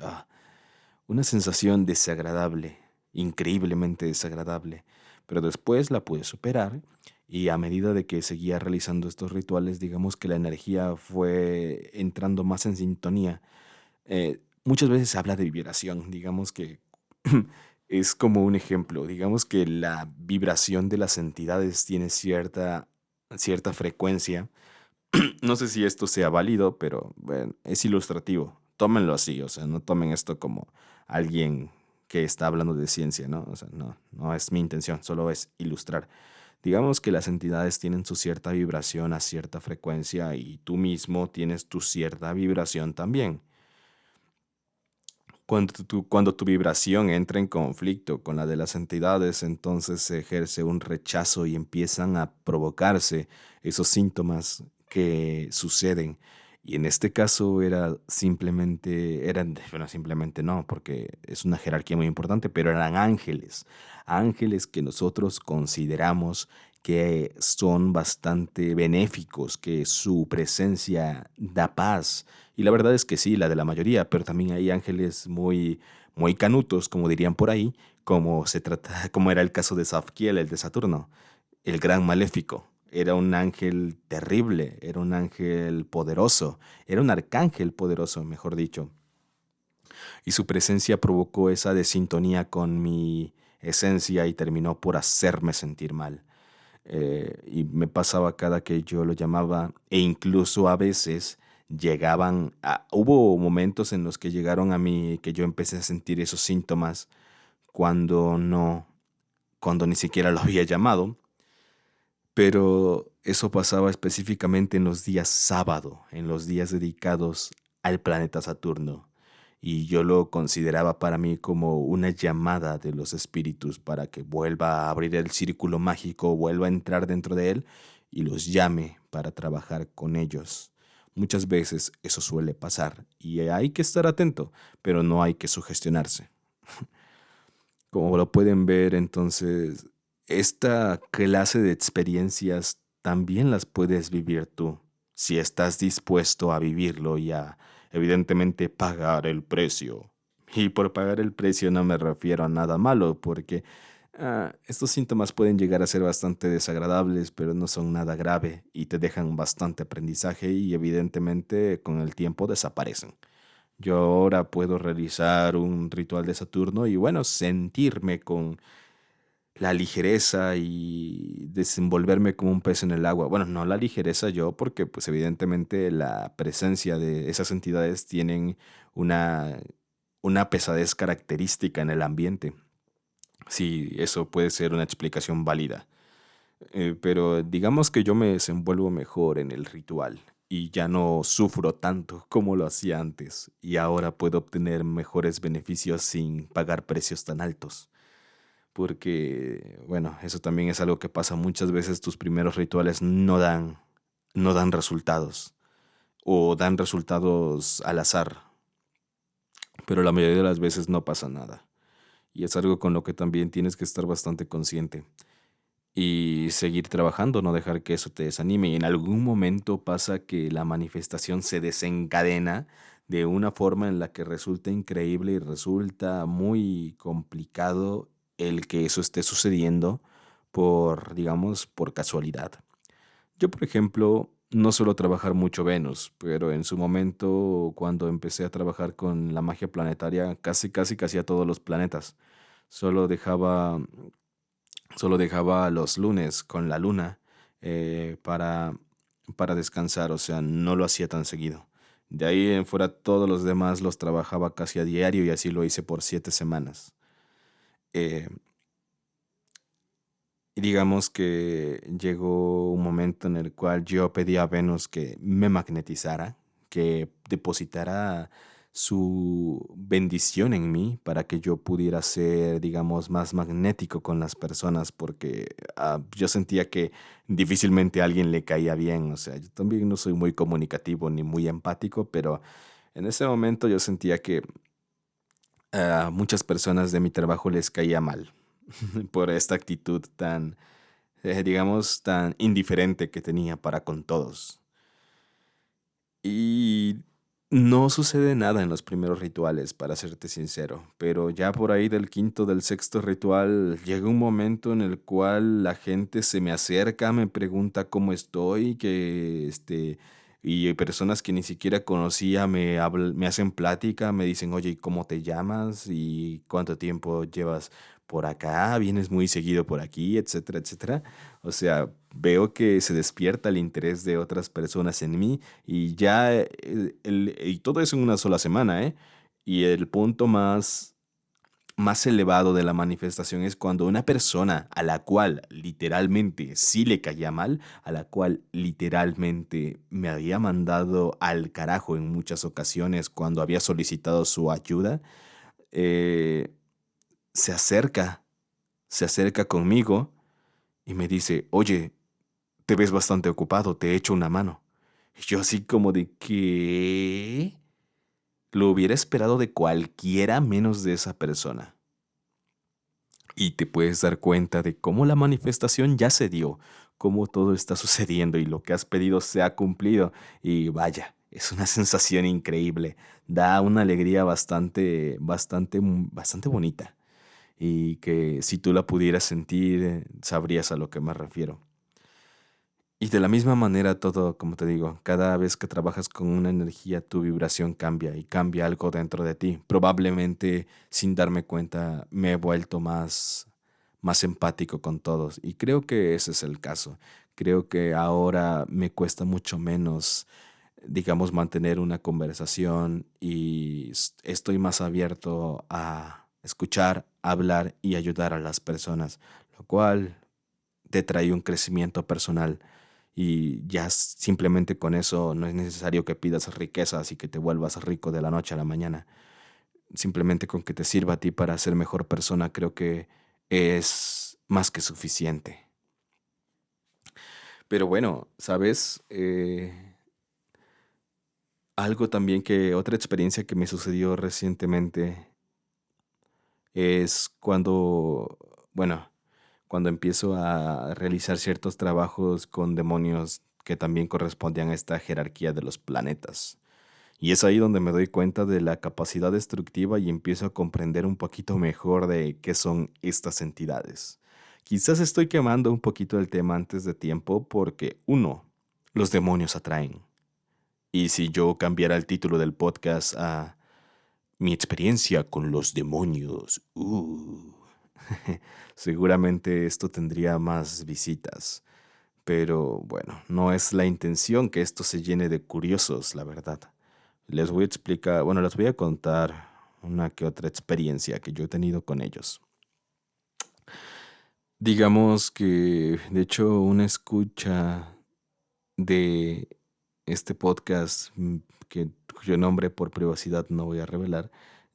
una sensación desagradable, increíblemente desagradable. Pero después la pude superar y a medida de que seguía realizando estos rituales, digamos que la energía fue entrando más en sintonía. Muchas veces se habla de vibración, digamos que es como un ejemplo, digamos que la vibración de las entidades tiene cierta frecuencia. No sé si esto sea válido, pero bueno, es ilustrativo. Tómenlo así, o sea, no tomen esto como alguien que está hablando de ciencia, ¿no? O sea, no es mi intención, solo es ilustrar. Digamos que las entidades tienen su cierta vibración a cierta frecuencia y tú mismo tienes tu cierta vibración también. Cuando tu vibración entra en conflicto con la de las entidades, entonces se ejerce un rechazo y empiezan a provocarse esos síntomas que suceden. Y en este caso bueno, simplemente no, porque es una jerarquía muy importante, pero eran ángeles, ángeles que nosotros consideramos que son bastante benéficos, que su presencia da paz. Y la verdad es que sí, la de la mayoría, pero también hay ángeles muy canutos, como dirían por ahí, como era el caso de Zadkiel, el de Saturno, el gran maléfico. Era un ángel terrible, era un ángel poderoso, era un arcángel poderoso, mejor dicho. Y su presencia provocó esa desintonía con mi esencia y terminó por hacerme sentir mal. Y me pasaba cada que yo lo llamaba e incluso a veces hubo momentos en los que llegaron a mí que yo empecé a sentir esos síntomas cuando cuando ni siquiera lo había llamado, pero eso pasaba específicamente en los días sábado, en los días dedicados al planeta Saturno. Y yo lo consideraba para mí como una llamada de los espíritus para que vuelva a abrir el círculo mágico, vuelva a entrar dentro de él y los llame para trabajar con ellos. Muchas veces eso suele pasar y hay que estar atento, pero no hay que sugestionarse. Como lo pueden ver, entonces, esta clase de experiencias también las puedes vivir tú, si estás dispuesto a vivirlo y a, evidentemente, pagar el precio. Y por pagar el precio no me refiero a nada malo, porque estos síntomas pueden llegar a ser bastante desagradables, pero no son nada grave y te dejan bastante aprendizaje y evidentemente con el tiempo desaparecen. Yo ahora puedo realizar un ritual de Saturno y bueno, sentirme con la ligereza y desenvolverme como un pez en el agua. Bueno, no la ligereza yo, porque pues evidentemente la presencia de esas entidades tienen una, una pesadez característica en el ambiente. Sí, eso puede ser una explicación válida. Pero digamos que yo me desenvuelvo mejor en el ritual y ya no sufro tanto como lo hacía antes y ahora puedo obtener mejores beneficios sin pagar precios tan altos. porque, bueno, eso también es algo que pasa muchas veces, tus primeros rituales no dan resultados o dan resultados al azar, pero la mayoría de las veces no pasa nada. Y es algo con lo que también tienes que estar bastante consciente y seguir trabajando, no dejar que eso te desanime. Y en algún momento pasa que la manifestación se desencadena de una forma en la que resulta increíble y resulta muy complicado el que eso esté sucediendo por, digamos, por casualidad. Yo, por ejemplo, no suelo trabajar mucho Venus, pero en su momento, cuando empecé a trabajar con la magia planetaria, casi a todos los planetas. Solo dejaba Solo dejaba los lunes con la luna para descansar, o sea, no lo hacía tan seguido. De ahí en fuera todos los demás los trabajaba casi a diario y así lo hice por 7 semanas. Eh, y digamos que llegó un momento en el cual yo pedí a Venus que me magnetizara, que depositara su bendición en mí para que yo pudiera ser, digamos, más magnético con las personas, porque yo sentía que difícilmente a alguien le caía bien. O sea, yo también no soy muy comunicativo ni muy empático, pero en ese momento yo sentía que a muchas personas de mi trabajo les caía mal por esta actitud tan, digamos, tan indiferente que tenía para con todos. Y no sucede nada en los primeros rituales, para serte sincero, pero ya por ahí del quinto, del sexto ritual, llega un momento en el cual la gente se me acerca, me pregunta cómo estoy, y personas que ni siquiera conocía me hacen plática, me dicen, oye, ¿y cómo te llamas? ¿Y cuánto tiempo llevas por acá? ¿Vienes muy seguido por aquí? Etcétera, etcétera. O sea, veo que se despierta el interés de otras personas en mí y ya, y todo eso en una sola semana, ¿eh? Y el punto más elevado de la manifestación es cuando una persona a la cual literalmente sí le caía mal, a la cual literalmente me había mandado al carajo en muchas ocasiones cuando había solicitado su ayuda, eh, se acerca, se acerca conmigo y me dice, oye, te ves bastante ocupado, te echo una mano. Y yo así como de que lo hubiera esperado de cualquiera menos de esa persona. Y te puedes dar cuenta de cómo la manifestación ya se dio, cómo todo está sucediendo y lo que has pedido se ha cumplido. Y vaya, es una sensación increíble. Da una alegría bastante bonita. Y que si tú la pudieras sentir, sabrías a lo que me refiero. Y de la misma manera todo, como te digo, cada vez que trabajas con una energía, tu vibración cambia y cambia algo dentro de ti. Probablemente sin darme cuenta me he vuelto más empático con todos y creo que ese es el caso. Creo que ahora me cuesta mucho menos, digamos, mantener una conversación y estoy más abierto a escuchar, hablar y ayudar a las personas, lo cual te trae un crecimiento personal y ya simplemente con eso no es necesario que pidas riquezas y que te vuelvas rico de la noche a la mañana. Simplemente con que te sirva a ti para ser mejor persona creo que es más que suficiente. Pero bueno, ¿sabes? Algo también otra experiencia que me sucedió recientemente es bueno, cuando empiezo a realizar ciertos trabajos con demonios que también correspondían a esta jerarquía de los planetas. Y es ahí donde me doy cuenta de la capacidad destructiva y empiezo a comprender un poquito mejor de qué son estas entidades. Quizás estoy quemando un poquito el tema antes de tiempo porque, uno, los demonios atraen. Y si yo cambiara el título del podcast a Mi experiencia con los demonios, seguramente esto tendría más visitas. Pero bueno, no es la intención que esto se llene de curiosos, la verdad. Les voy a explicar, bueno, les voy a contar una que otra experiencia que yo he tenido con ellos. Digamos que, de hecho, una escucha de este podcast, cuyo nombre por privacidad no voy a revelar,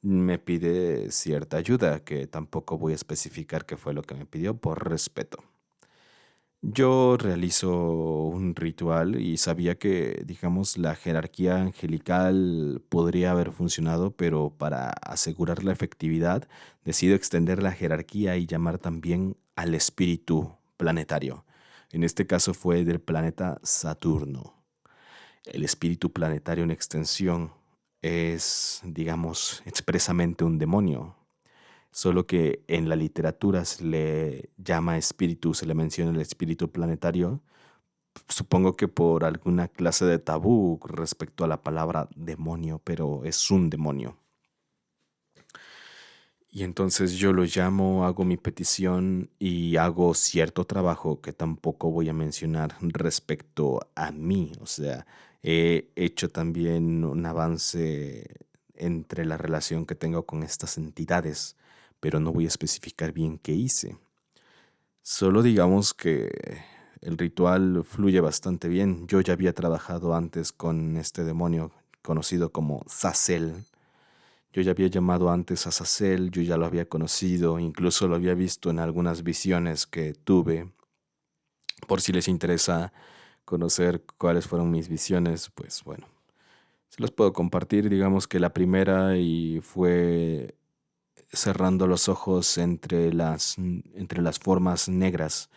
me pide cierta ayuda, que tampoco voy a especificar qué fue lo que me pidió por respeto. Yo realizo un ritual y sabía que, digamos, la jerarquía angelical podría haber funcionado, pero para asegurar la efectividad, decido extender la jerarquía y llamar también al espíritu planetario. En este caso fue del planeta Saturno. El espíritu planetario en extensión es, digamos, expresamente un demonio, solo que en la literatura se le llama espíritu, se le menciona el espíritu planetario, supongo que por alguna clase de tabú respecto a la palabra demonio, pero es un demonio. Y entonces yo lo llamo, hago mi petición y hago cierto trabajo que tampoco voy a mencionar respecto a mí. O sea, he hecho también un avance entre la relación que tengo con estas entidades, pero no voy a especificar bien qué hice. Solo digamos que el ritual fluye bastante bien. Yo ya había trabajado antes con este demonio conocido como Zazel. Yo ya había llamado antes a Zazel, yo ya lo había conocido, incluso lo había visto en algunas visiones que tuve. Por si les interesa conocer cuáles fueron mis visiones, pues bueno, se los puedo compartir. Digamos que la primera y fue cerrando los ojos entre las formas negras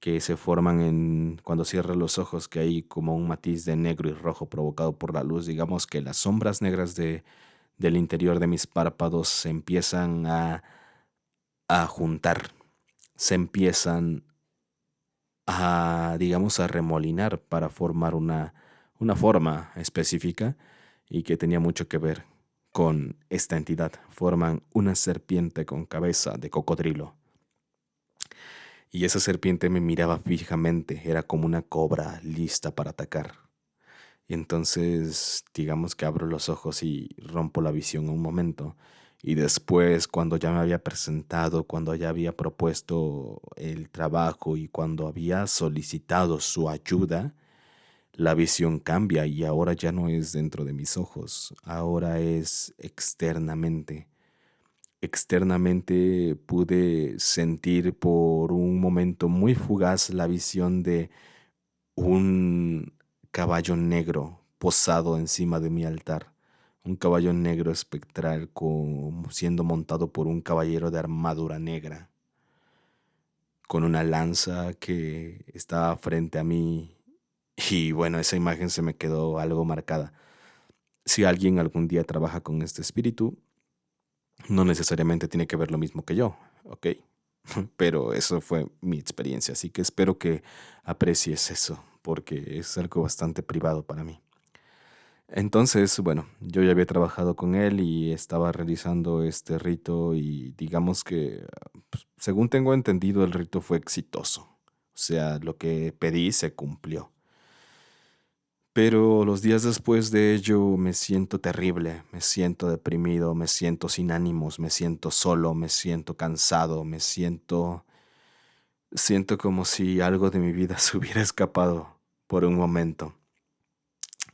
que se forman cuando cierras los ojos, que hay como un matiz de negro y rojo provocado por la luz. Digamos que las sombras negras del interior de mis párpados se empiezan a juntar, se empiezan digamos, a remolinar para formar una forma específica y que tenía mucho que ver con esta entidad. Forman una serpiente con cabeza de cocodrilo. Y esa serpiente me miraba fijamente, era como una cobra lista para atacar. Y entonces, digamos que abro los ojos y rompo la visión un momento. Y después, cuando ya me había presentado, cuando ya había propuesto el trabajo y cuando había solicitado su ayuda, la visión cambia y ahora ya no es dentro de mis ojos, ahora es externamente. Externamente pude sentir por un momento muy fugaz la visión de un caballo negro posado encima de mi altar, un caballo negro espectral como siendo montado por un caballero de armadura negra, con una lanza que estaba frente a mí y bueno, esa imagen se me quedó algo marcada. Si alguien algún día trabaja con este espíritu, no necesariamente tiene que ver lo mismo que yo, ¿ok? Pero eso fue mi experiencia, así que espero que aprecies eso, porque es algo bastante privado para mí. Entonces, bueno, yo ya había trabajado con él y estaba realizando este rito y digamos que, pues, según tengo entendido, el rito fue exitoso. O sea, lo que pedí se cumplió. Pero los días después de ello me siento terrible, me siento deprimido, me siento sin ánimos, me siento solo, me siento cansado, siento como si algo de mi vida se hubiera escapado por un momento.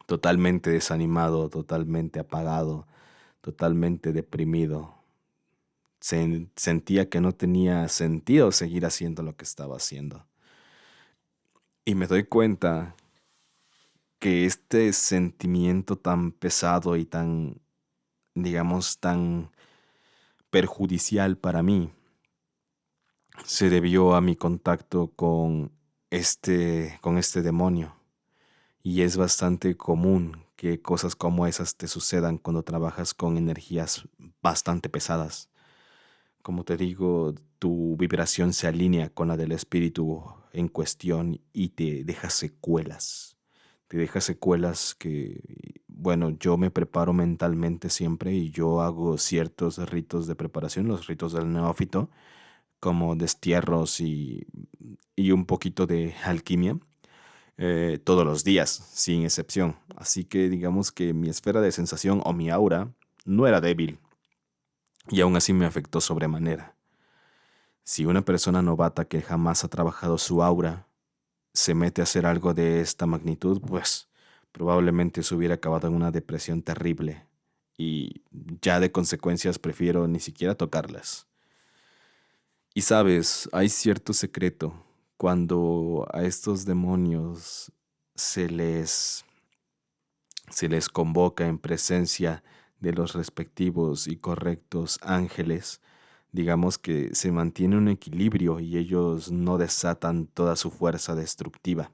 Totalmente desanimado, totalmente apagado, totalmente deprimido. Sentía que no tenía sentido seguir haciendo lo que estaba haciendo. Y me doy cuenta que este sentimiento tan pesado y tan, digamos, tan perjudicial para mí se debió a mi contacto con este demonio. Y es bastante común que cosas como esas te sucedan cuando trabajas con energías bastante pesadas. Como te digo, tu vibración se alinea con la del espíritu en cuestión y te deja secuelas. Te deja secuelas que, bueno, yo me preparo mentalmente siempre y yo hago ciertos ritos de preparación, los ritos del neófito, como destierros y un poquito de alquimia, todos los días, sin excepción. Así que digamos que mi esfera de sensación o mi aura no era débil y aún así me afectó sobremanera. Si una persona novata que jamás ha trabajado su aura se mete a hacer algo de esta magnitud, pues probablemente se hubiera acabado en una depresión terrible y ya de consecuencias prefiero ni siquiera tocarlas. Y sabes, hay cierto secreto cuando a estos demonios se les, se les convoca en presencia de los respectivos y correctos ángeles. Digamos que se mantiene un equilibrio y ellos no desatan toda su fuerza destructiva.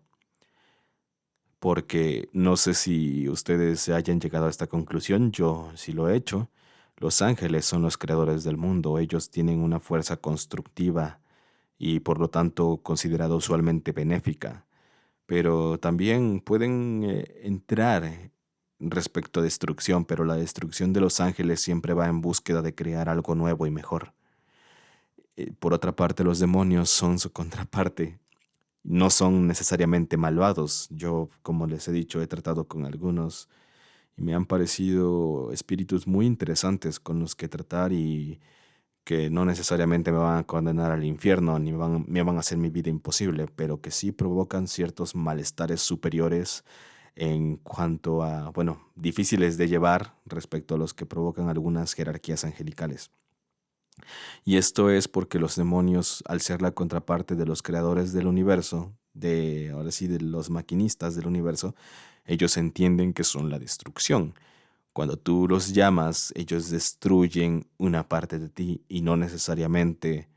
Porque no sé si ustedes hayan llegado a esta conclusión, yo sí lo he hecho. Los ángeles son los creadores del mundo, ellos tienen una fuerza constructiva y por lo tanto considerada usualmente benéfica, pero también pueden entrar respecto a destrucción, pero la destrucción de los ángeles siempre va en búsqueda de crear algo nuevo y mejor. Por otra parte, los demonios son su contraparte. No son necesariamente malvados. Yo, como les he dicho, he tratado con algunos y me han parecido espíritus muy interesantes con los que tratar y que no necesariamente me van a condenar al infierno ni me van a hacer mi vida imposible, pero que sí provocan ciertos malestares superiores en cuanto a, bueno, difíciles de llevar respecto a los que provocan algunas jerarquías angelicales. Y esto es porque los demonios, al ser la contraparte de los creadores del universo, de, ahora sí, de los maquinistas del universo, ellos entienden que son la destrucción. Cuando tú los llamas, ellos destruyen una parte de ti y no necesariamente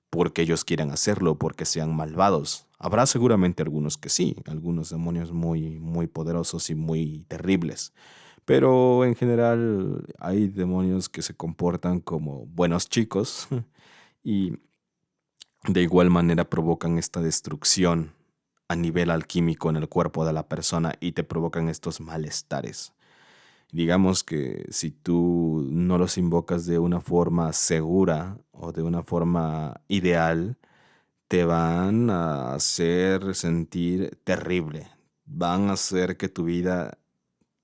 porque ellos quieran hacerlo, porque sean malvados. Habrá seguramente algunos que sí, algunos demonios muy poderosos y muy terribles. Pero en general hay demonios que se comportan como buenos chicos y de igual manera provocan esta destrucción a nivel alquímico en el cuerpo de la persona y te provocan estos malestares. Digamos que si tú no los invocas de una forma segura o de una forma ideal, te van a hacer sentir terrible. Van a hacer que tu vida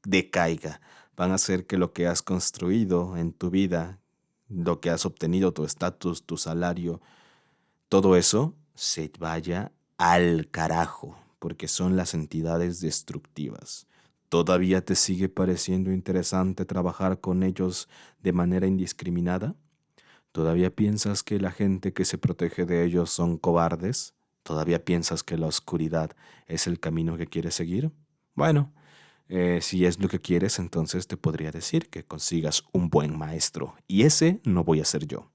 decaiga. Van a hacer que lo que has construido en tu vida, lo que has obtenido, tu estatus, tu salario, todo eso se vaya al carajo, porque son las entidades destructivas. ¿Todavía te sigue pareciendo interesante trabajar con ellos de manera indiscriminada? ¿Todavía piensas que la gente que se protege de ellos son cobardes? ¿Todavía piensas que la oscuridad es el camino que quieres seguir? Bueno, si es lo que quieres, entonces te podría decir que consigas un buen maestro, y ese no voy a ser yo.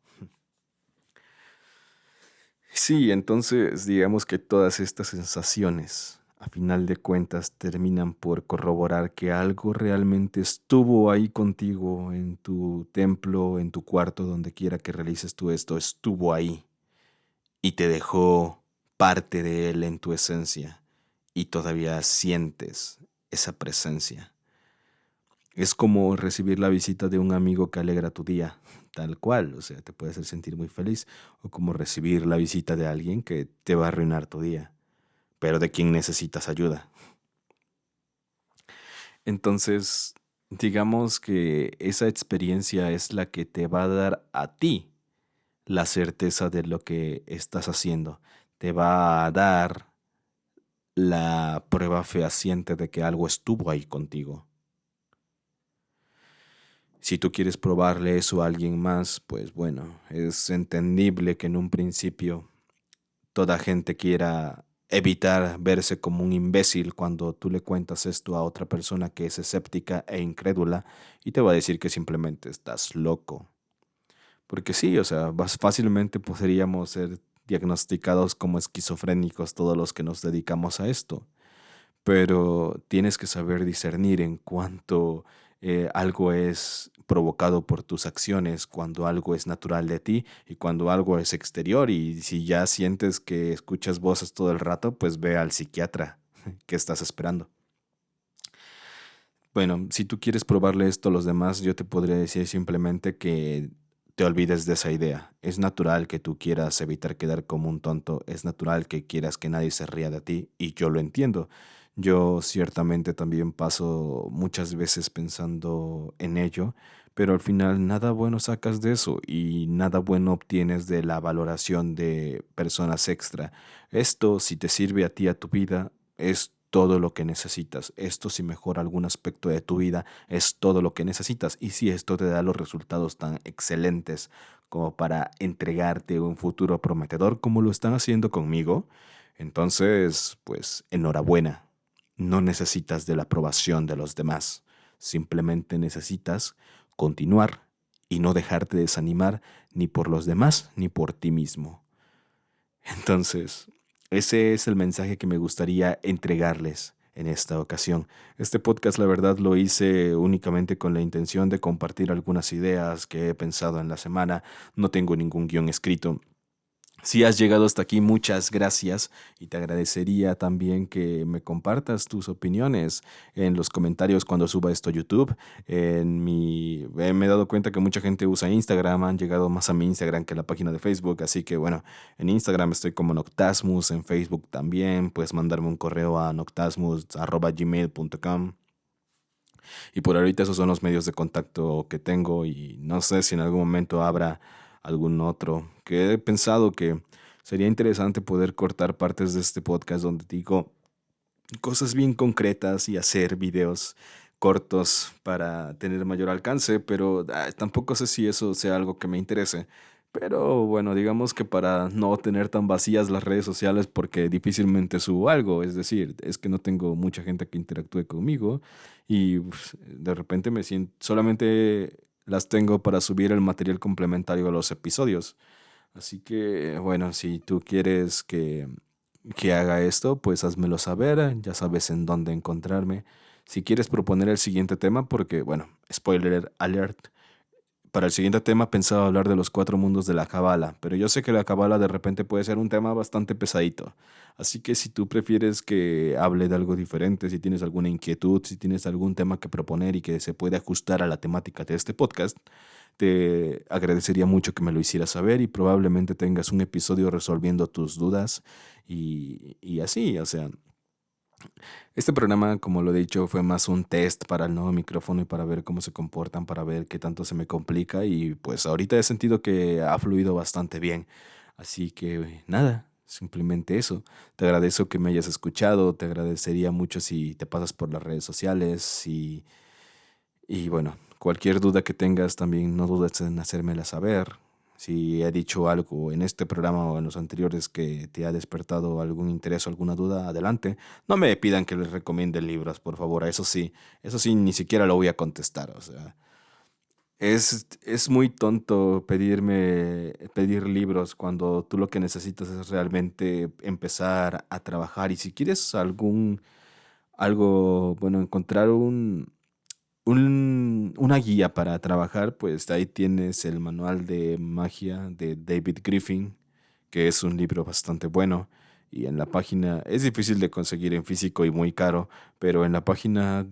Sí, entonces digamos que todas estas sensaciones, a final de cuentas, terminan por corroborar que algo realmente estuvo ahí contigo en tu templo, en tu cuarto, donde quiera que realices tú esto, estuvo ahí y te dejó parte de él en tu esencia y todavía sientes esa presencia. Es como recibir la visita de un amigo que alegra tu día, tal cual, o sea, te puede hacer sentir muy feliz, o como recibir la visita de alguien que te va a arruinar tu día, pero de quien necesitas ayuda. Entonces, digamos que esa experiencia es la que te va a dar a ti la certeza de lo que estás haciendo, te va a dar la prueba fehaciente de que algo estuvo ahí contigo. Si tú quieres probarle eso a alguien más, pues bueno, es entendible que en un principio toda gente quiera evitar verse como un imbécil cuando tú le cuentas esto a otra persona que es escéptica e incrédula y te va a decir que simplemente estás loco. Porque sí, o sea, fácilmente podríamos ser diagnosticados como esquizofrénicos todos los que nos dedicamos a esto, pero tienes que saber discernir en cuanto algo es provocado por tus acciones, cuando algo es natural de ti y cuando algo es exterior. Y si ya sientes que escuchas voces todo el rato, pues ve al psiquiatra. ¿Qué estás esperando? Bueno, si tú quieres probarle esto a los demás, yo te podría decir simplemente que te olvides de esa idea. Es natural que tú quieras evitar quedar como un tonto, es natural que quieras que nadie se ría de ti y yo lo entiendo. Yo ciertamente también paso muchas veces pensando en ello, pero al final nada bueno sacas de eso y nada bueno obtienes de la valoración de personas extra. Esto, si te sirve a ti, a tu vida, es todo lo que necesitas. Esto, si mejora algún aspecto de tu vida, es todo lo que necesitas. Y si esto te da los resultados tan excelentes como para entregarte un futuro prometedor como lo están haciendo conmigo, entonces, pues enhorabuena. No necesitas de la aprobación de los demás. Simplemente necesitas continuar y no dejarte desanimar ni por los demás ni por ti mismo. Entonces, ese es el mensaje que me gustaría entregarles en esta ocasión. Este podcast, la verdad, lo hice únicamente con la intención de compartir algunas ideas que he pensado en la semana. No tengo ningún guión escrito. Si has llegado hasta aquí, muchas gracias y te agradecería también que me compartas tus opiniones en los comentarios cuando suba esto a YouTube. Me he dado cuenta que mucha gente usa Instagram, han llegado más a mi Instagram que a la página de Facebook, así que bueno, en Instagram estoy como Noctasmus, en Facebook también, puedes mandarme un correo a noctasmus@gmail.com. Y por ahorita esos son los medios de contacto que tengo y no sé si en algún momento habrá algún otro. Que he pensado que sería interesante poder cortar partes de este podcast donde digo cosas bien concretas y hacer videos cortos para tener mayor alcance, pero tampoco sé si eso sea algo que me interese. Pero bueno, digamos que para no tener tan vacías las redes sociales porque difícilmente subo algo, es decir, es que no tengo mucha gente que interactúe conmigo y de repente me siento, solamente las tengo para subir el material complementario a los episodios. Así que bueno, si tú quieres que haga esto, pues házmelo saber, ya sabes en dónde encontrarme. Si quieres proponer el siguiente tema, porque bueno, spoiler alert, para el siguiente tema pensaba hablar de los cuatro mundos de la Cábala, pero yo sé que la Cábala de repente puede ser un tema bastante pesadito. Así que si tú prefieres que hable de algo diferente, si tienes alguna inquietud, si tienes algún tema que proponer y que se puede ajustar a la temática de este podcast, te agradecería mucho que me lo hicieras saber y probablemente tengas un episodio resolviendo tus dudas y así, o sea, este programa, como lo he dicho, fue más un test para el nuevo micrófono y para ver cómo se comportan, para ver qué tanto se me complica y pues ahorita he sentido que ha fluido bastante bien. Así que nada, simplemente eso. Te agradezco que me hayas escuchado, te agradecería mucho si te pasas por las redes sociales y bueno, cualquier duda que tengas también no dudes en hacérmela saber. Si he dicho algo en este programa o en los anteriores que te ha despertado algún interés o alguna duda, adelante. No me pidan que les recomiende libros, por favor. Eso sí, ni siquiera lo voy a contestar. O sea, es muy tonto pedir libros cuando tú lo que necesitas es realmente empezar a trabajar. Y si quieres bueno, encontrar una guía para trabajar, pues ahí tienes el manual de magia de David Griffin, que es un libro bastante bueno. Y en la página, es difícil de conseguir en físico y muy caro, pero en la página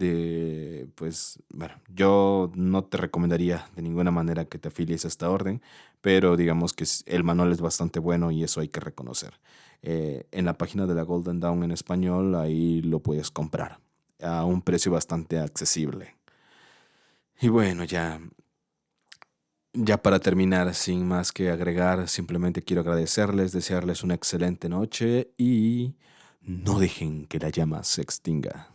pues, bueno, yo no te recomendaría de ninguna manera que te afilies a esta orden, pero digamos que el manual es bastante bueno y eso hay que reconocer. En la página de la Golden Dawn en español, ahí lo puedes comprar a un precio bastante accesible. Y bueno, ya para terminar, sin más que agregar, simplemente quiero agradecerles, desearles una excelente noche y no dejen que la llama se extinga.